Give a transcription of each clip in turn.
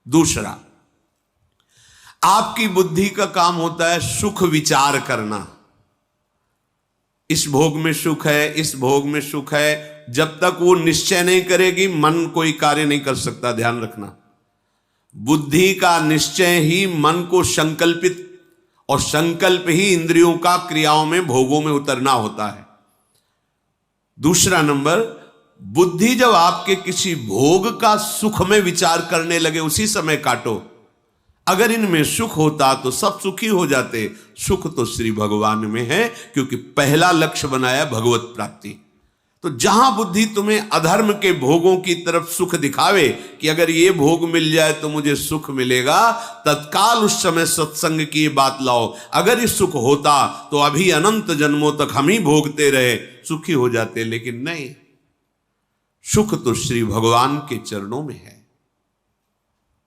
दूसरा, आपकी बुद्धि का काम होता है सुख विचार करना। इस भोग में सुख है, इस भोग में सुख है। जब तक वो निश्चय नहीं करेगी मन कोई कार्य नहीं कर सकता। ध्यान रखना, बुद्धि का निश्चय ही मन को संकल्पित, और संकल्प ही इंद्रियों का क्रियाओं में भोगों में उतरना होता है। दूसरा नंबर, बुद्धि जब आपके किसी भोग का सुख में विचार करने लगे उसी समय काटो। अगर इनमें सुख होता तो सब सुखी हो जाते। सुख तो श्री भगवान में है, क्योंकि पहला लक्ष्य बनाया भगवत प्राप्ति। तो जहां बुद्धि तुम्हें अधर्म के भोगों की तरफ सुख दिखावे कि अगर ये भोग मिल जाए तो मुझे सुख मिलेगा, तत्काल उस समय सत्संग की बात लाओ। अगर ये सुख होता तो अभी अनंत जन्मों तक हम ही भोगते रहे, सुखी हो जाते। लेकिन नहीं, सुख तो श्री भगवान के चरणों में है।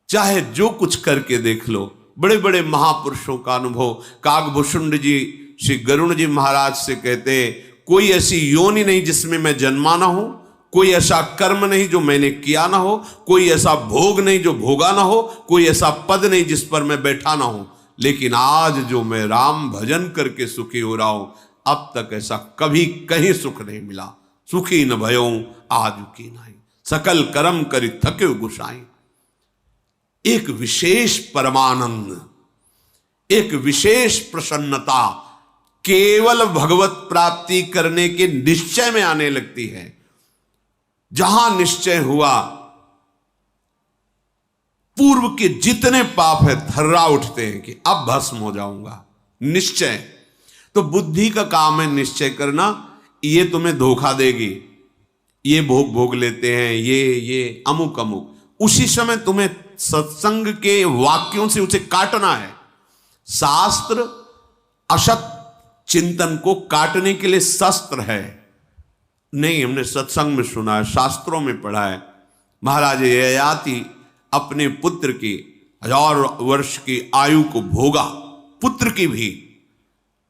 चाहे जो कुछ करके देख लो। बड़े बड़े महापुरुषों का अनुभव, काकभूषुंड जी श्री गरुण जी महाराज से कहते, कोई ऐसी योनि नहीं जिसमें मैं जन्मा ना हो, कोई ऐसा कर्म नहीं जो मैंने किया ना हो, कोई ऐसा भोग नहीं जो भोगा ना हो, कोई ऐसा पद नहीं जिस पर मैं बैठा ना हो, लेकिन आज जो मैं राम भजन करके सुखी हो रहा हूं, अब तक ऐसा कभी कहीं सुख नहीं मिला। सुखी न भयो आज की नहीं, सकल कर्म करी थके गुसाई। एक विशेष परमानंद, एक विशेष प्रसन्नता केवल भगवत प्राप्ति करने के निश्चय में आने लगती है। जहां निश्चय हुआ, पूर्व के जितने पाप है थर्रा उठते हैं कि अब भस्म हो जाऊंगा। निश्चय तो बुद्धि का काम है, निश्चय करना। ये तुम्हें धोखा देगी, ये भोग भोग लेते हैं, ये अमुक अमुक। उसी समय तुम्हें सत्संग के वाक्यों से उसे काटना है। शास्त्र असत चिंतन को काटने के लिए शस्त्र है। नहीं, हमने सत्संग में सुना है, शास्त्रों में पढ़ा है। महाराज ययाति अपने पुत्र की 1000 वर्ष की आयु को भोगा, पुत्र की भी,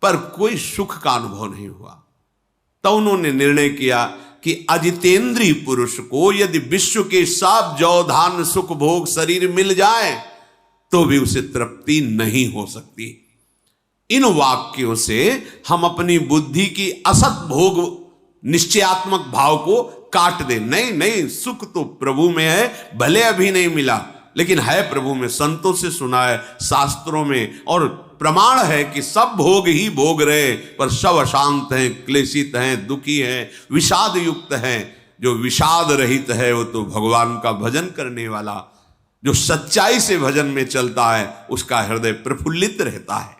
पर कोई सुख का अनुभव नहीं हुआ। तो उन्होंने निर्णय किया कि अजितेंद्रीय पुरुष को यदि विश्व के सब जौ धान सुख भोग शरीर मिल जाए तो भी उसे तृप्ति नहीं हो सकती। इन वाक्यों से हम अपनी बुद्धि की असत भोग निश्चयात्मक भाव को काट दे। नहीं नहीं, सुख तो प्रभु में है, भले अभी नहीं मिला लेकिन है प्रभु में। संतों से सुना है, शास्त्रों में, और प्रमाण है कि सब भोग ही भोग रहे पर सब अशांत हैं, क्लेशित हैं, दुखी हैं, विषाद युक्त हैं। जो विषाद रहित है वो तो भगवान का भजन करने वाला, जो सच्चाई से भजन में चलता है, उसका हृदय प्रफुल्लित रहता है।